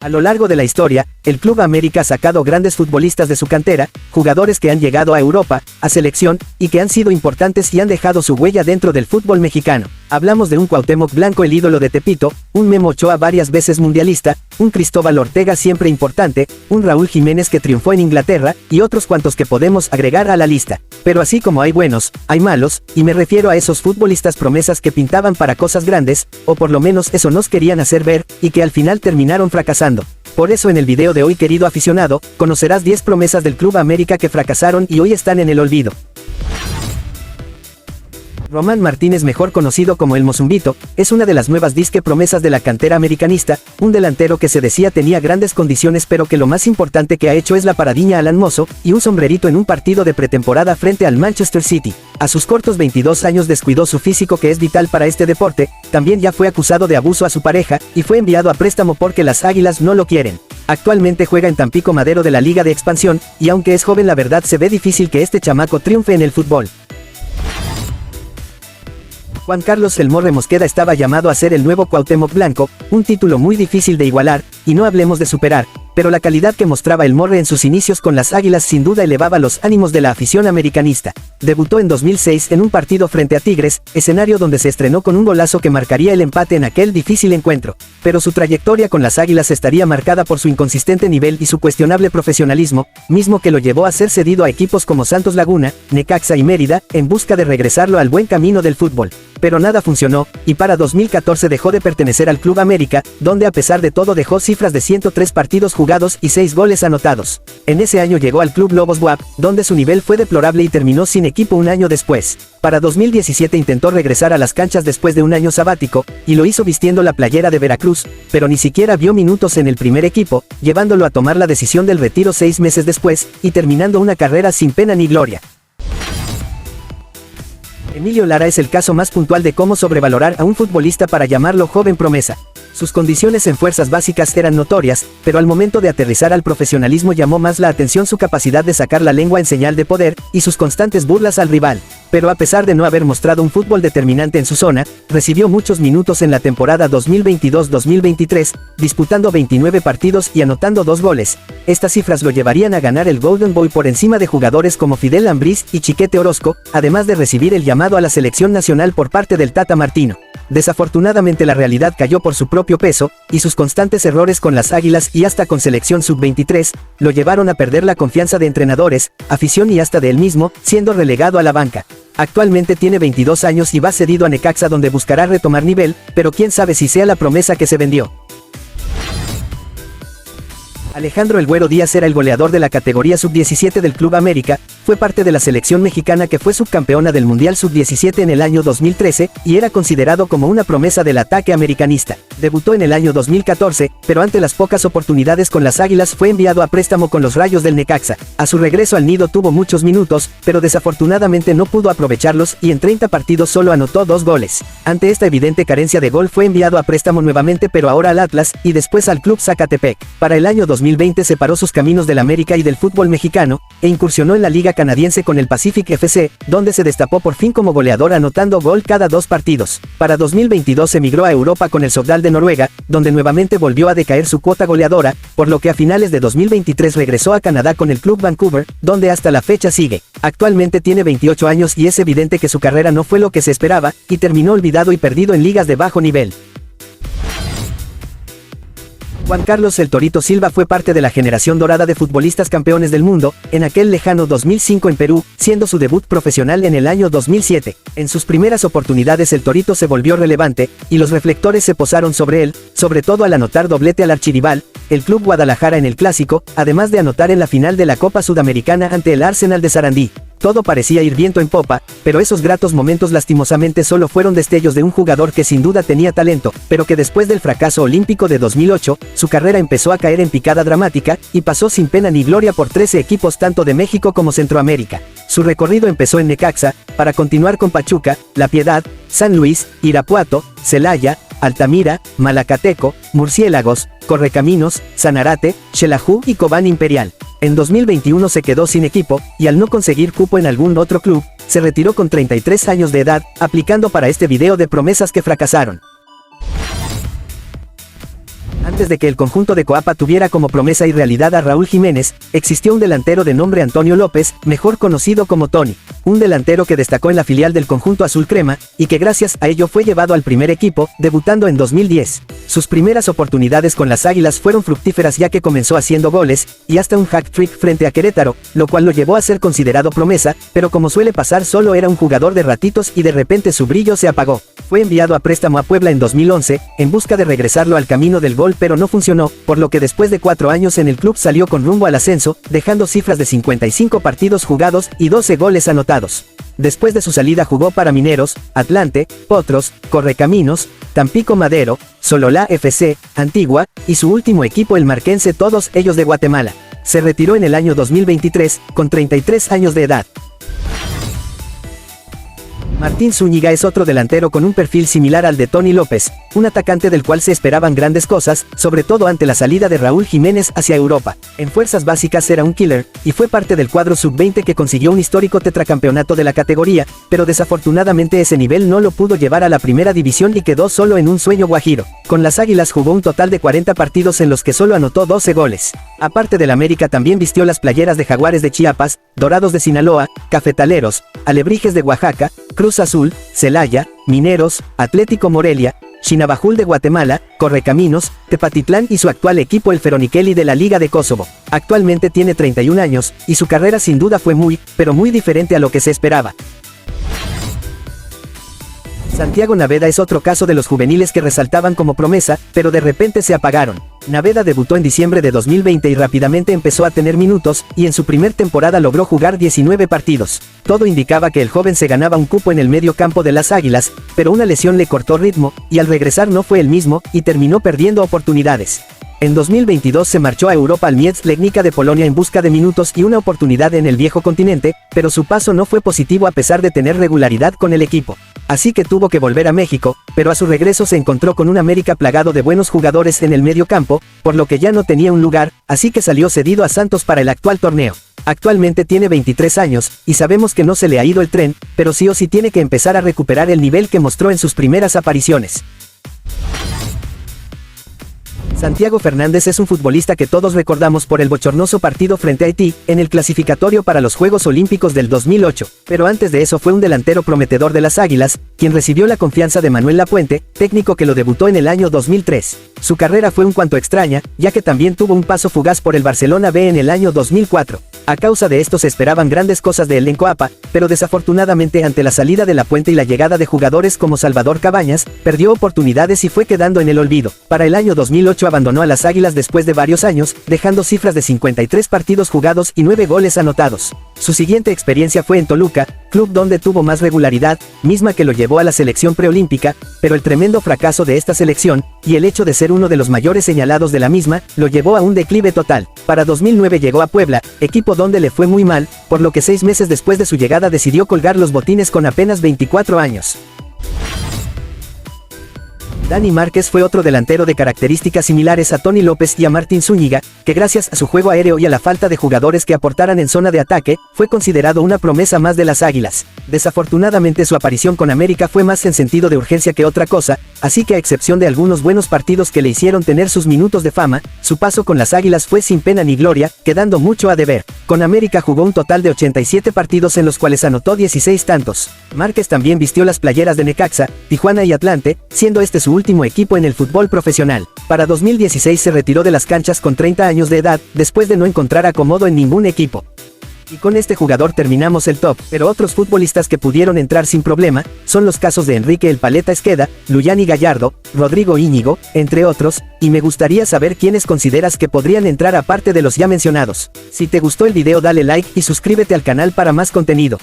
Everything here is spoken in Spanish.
A lo largo de la historia, el Club América ha sacado grandes futbolistas de su cantera, jugadores que han llegado a Europa, a selección, y que han sido importantes y han dejado su huella dentro del fútbol mexicano. Hablamos de un Cuauhtémoc Blanco, el ídolo de Tepito, un Memo Ochoa varias veces mundialista, un Cristóbal Ortega siempre importante, un Raúl Jiménez que triunfó en Inglaterra, y otros cuantos que podemos agregar a la lista. Pero así como hay buenos, hay malos, y me refiero a esos futbolistas promesas que pintaban para cosas grandes, o por lo menos eso nos querían hacer ver, y que al final terminaron fracasando. Por eso en el video de hoy, querido aficionado, conocerás 10 promesas del Club América que fracasaron y hoy están en el olvido. Román Martínez, mejor conocido como el Mozumbito, es una de las nuevas disque promesas de la cantera americanista, un delantero que se decía tenía grandes condiciones pero que lo más importante que ha hecho es la paradiña al Mozo, y un sombrerito en un partido de pretemporada frente al Manchester City. A sus cortos 22 años descuidó su físico, que es vital para este deporte, también ya fue acusado de abuso a su pareja, y fue enviado a préstamo porque las Águilas no lo quieren. Actualmente juega en Tampico Madero de la Liga de Expansión, y aunque es joven la verdad se ve difícil que este chamaco triunfe en el fútbol. Juan Carlos "El Morre" Mosqueda estaba llamado a ser el nuevo Cuauhtémoc Blanco, un título muy difícil de igualar, y no hablemos de superar, pero la calidad que mostraba el Morre en sus inicios con las Águilas sin duda elevaba los ánimos de la afición americanista. Debutó en 2006 en un partido frente a Tigres, escenario donde se estrenó con un golazo que marcaría el empate en aquel difícil encuentro, pero su trayectoria con las Águilas estaría marcada por su inconsistente nivel y su cuestionable profesionalismo, mismo que lo llevó a ser cedido a equipos como Santos Laguna, Necaxa y Mérida, en busca de regresarlo al buen camino del fútbol. Pero nada funcionó, y para 2014 dejó de pertenecer al Club América, donde a pesar de todo dejó cifras de 103 partidos jugados y 6 goles anotados. En ese año llegó al Club Lobos WAP, donde su nivel fue deplorable y terminó sin equipo un año después. Para 2017 intentó regresar a las canchas después de un año sabático, y lo hizo vistiendo la playera de Veracruz, pero ni siquiera vio minutos en el primer equipo, llevándolo a tomar la decisión del retiro 6 meses después, y terminando una carrera sin pena ni gloria. Emilio Lara es el caso más puntual de cómo sobrevalorar a un futbolista para llamarlo joven promesa. Sus condiciones en fuerzas básicas eran notorias, pero al momento de aterrizar al profesionalismo llamó más la atención su capacidad de sacar la lengua en señal de poder, y sus constantes burlas al rival. Pero a pesar de no haber mostrado un fútbol determinante en su zona, recibió muchos minutos en la temporada 2022-2023, disputando 29 partidos y anotando 2 goles. Estas cifras lo llevarían a ganar el Golden Boy por encima de jugadores como Fidel Ambriz y Chiquete Orozco, además de recibir el llamado a la selección nacional por parte del Tata Martino. Desafortunadamente la realidad cayó por su propio peso, y sus constantes errores con las Águilas y hasta con selección sub-23, lo llevaron a perder la confianza de entrenadores, afición y hasta de él mismo, siendo relegado a la banca. Actualmente tiene 22 años y va cedido a Necaxa, donde buscará retomar nivel, pero quién sabe si sea la promesa que se vendió. Alejandro "El Güero" Díaz era el goleador de la categoría sub-17 del Club América, fue parte de la selección mexicana que fue subcampeona del Mundial sub-17 en el año 2013, y era considerado como una promesa del ataque americanista. Debutó en el año 2014, pero ante las pocas oportunidades con las Águilas fue enviado a préstamo con los Rayos del Necaxa. A su regreso al nido tuvo muchos minutos, pero desafortunadamente no pudo aprovecharlos y en 30 partidos solo anotó 2 goles. Ante esta evidente carencia de gol fue enviado a préstamo nuevamente, pero ahora al Atlas, y después al Club Zacatepec. Para el año 2020 separó sus caminos del América y del fútbol mexicano, e incursionó en la Liga Canadiense con el Pacific FC, donde se destapó por fin como goleador anotando gol cada 2 partidos. Para 2022 emigró a Europa con el Sogndal de Noruega, donde nuevamente volvió a decaer su cuota goleadora, por lo que a finales de 2023 regresó a Canadá con el Club Vancouver, donde hasta la fecha sigue. Actualmente tiene 28 años y es evidente que su carrera no fue lo que se esperaba, y terminó olvidado y perdido en ligas de bajo nivel. Juan Carlos "El Torito" Silva fue parte de la generación dorada de futbolistas campeones del mundo, en aquel lejano 2005 en Perú, siendo su debut profesional en el año 2007. En sus primeras oportunidades el Torito se volvió relevante, y los reflectores se posaron sobre él, sobre todo al anotar doblete al archirrival, el Club Guadalajara en el Clásico, además de anotar en la final de la Copa Sudamericana ante el Arsenal de Sarandí. Todo parecía ir viento en popa, pero esos gratos momentos lastimosamente solo fueron destellos de un jugador que sin duda tenía talento, pero que después del fracaso olímpico de 2008, su carrera empezó a caer en picada dramática, y pasó sin pena ni gloria por 13 equipos tanto de México como Centroamérica. Su recorrido empezó en Necaxa, para continuar con Pachuca, La Piedad, San Luis, Irapuato, Celaya, Altamira, Malacateco, Murciélagos, Correcaminos, Sanarate, Xelajú y Cobán Imperial. En 2021 se quedó sin equipo, y al no conseguir cupo en algún otro club, se retiró con 33 años de edad, aplicando para este video de promesas que fracasaron. Antes de que el conjunto de Coapa tuviera como promesa y realidad a Raúl Jiménez, existió un delantero de nombre Antonio López, mejor conocido como Tony. Un delantero que destacó en la filial del conjunto azul crema, y que gracias a ello fue llevado al primer equipo, debutando en 2010. Sus primeras oportunidades con las Águilas fueron fructíferas ya que comenzó haciendo goles, y hasta un hat-trick frente a Querétaro, lo cual lo llevó a ser considerado promesa, pero como suele pasar solo era un jugador de ratitos y de repente su brillo se apagó. Fue enviado a préstamo a Puebla en 2011, en busca de regresarlo al camino del gol pero no funcionó, por lo que después de 4 años en el club salió con rumbo al ascenso, dejando cifras de 55 partidos jugados y 12 goles anotados. Después de su salida jugó para Mineros, Atlante, Potros, Correcaminos, Tampico Madero, Sololá FC, Antigua, y su último equipo el Marquense, todos ellos de Guatemala. Se retiró en el año 2023, con 33 años de edad. Martín Zúñiga es otro delantero con un perfil similar al de Tony López, un atacante del cual se esperaban grandes cosas, sobre todo ante la salida de Raúl Jiménez hacia Europa. En fuerzas básicas era un killer, y fue parte del cuadro sub-20 que consiguió un histórico tetracampeonato de la categoría, pero desafortunadamente ese nivel no lo pudo llevar a la primera división y quedó solo en un sueño guajiro. Con las Águilas jugó un total de 40 partidos en los que solo anotó 12 goles. Aparte del América también vistió las playeras de Jaguares de Chiapas, Dorados de Sinaloa, Cafetaleros, Alebrijes de Oaxaca, Cruz Azul, Celaya, Mineros, Atlético Morelia, Chinabajul de Guatemala, Correcaminos, Tepatitlán y su actual equipo el Feronikeli de la Liga de Kosovo. Actualmente tiene 31 años, y su carrera sin duda fue pero muy diferente a lo que se esperaba. Santiago Naveda es otro caso de los juveniles que resaltaban como promesa, pero de repente se apagaron. Naveda debutó en diciembre de 2020 y rápidamente empezó a tener minutos, y en su primer temporada logró jugar 19 partidos. Todo indicaba que el joven se ganaba un cupo en el medio campo de las Águilas, pero una lesión le cortó ritmo, y al regresar no fue el mismo, y terminó perdiendo oportunidades. En 2022 se marchó a Europa al Miedz Legnica de Polonia en busca de minutos y una oportunidad en el viejo continente, pero su paso no fue positivo a pesar de tener regularidad con el equipo. Así que tuvo que volver a México, pero a su regreso se encontró con un América plagado de buenos jugadores en el medio campo, por lo que ya no tenía un lugar, así que salió cedido a Santos para el actual torneo. Actualmente tiene 23 años, y sabemos que no se le ha ido el tren, pero sí o sí tiene que empezar a recuperar el nivel que mostró en sus primeras apariciones. Santiago Fernández es un futbolista que todos recordamos por el bochornoso partido frente a Haití, en el clasificatorio para los Juegos Olímpicos del 2008, pero antes de eso fue un delantero prometedor de las Águilas, quien recibió la confianza de Manuel Lapuente, técnico que lo debutó en el año 2003. Su carrera fue un cuanto extraña, ya que también tuvo un paso fugaz por el Barcelona B en el año 2004. A causa de esto se esperaban grandes cosas de elenco APA, pero desafortunadamente ante la salida de Lapuente y la llegada de jugadores como Salvador Cabañas, perdió oportunidades y fue quedando en el olvido. Para el año 2008 abandonó a las Águilas después de varios años, dejando cifras de 53 partidos jugados y 9 goles anotados. Su siguiente experiencia fue en Toluca, club donde tuvo más regularidad, misma que lo llevó a la selección preolímpica, pero el tremendo fracaso de esta selección, y el hecho de ser uno de los mayores señalados de la misma, lo llevó a un declive total. Para 2009 llegó a Puebla, equipo donde le fue muy mal, por lo que 6 meses después de su llegada decidió colgar los botines con apenas 24 años. Dani Márquez fue otro delantero de características similares a Tony López y a Martín Zúñiga, que gracias a su juego aéreo y a la falta de jugadores que aportaran en zona de ataque, fue considerado una promesa más de las Águilas. Desafortunadamente su aparición con América fue más en sentido de urgencia que otra cosa, así que a excepción de algunos buenos partidos que le hicieron tener sus minutos de fama, su paso con las Águilas fue sin pena ni gloria, quedando mucho a deber. Con América jugó un total de 87 partidos en los cuales anotó 16 tantos. Márquez también vistió las playeras de Necaxa, Tijuana y Atlante, siendo este su último equipo en el fútbol profesional. Para 2016 se retiró de las canchas con 30 años de edad, después de no encontrar acomodo en ningún equipo. Y con este jugador terminamos el top, pero otros futbolistas que pudieron entrar sin problema, son los casos de Enrique El Paleta Esqueda, Luyani Gallardo, Rodrigo Íñigo, entre otros, y me gustaría saber quiénes consideras que podrían entrar aparte de los ya mencionados. Si te gustó el video dale like y suscríbete al canal para más contenido.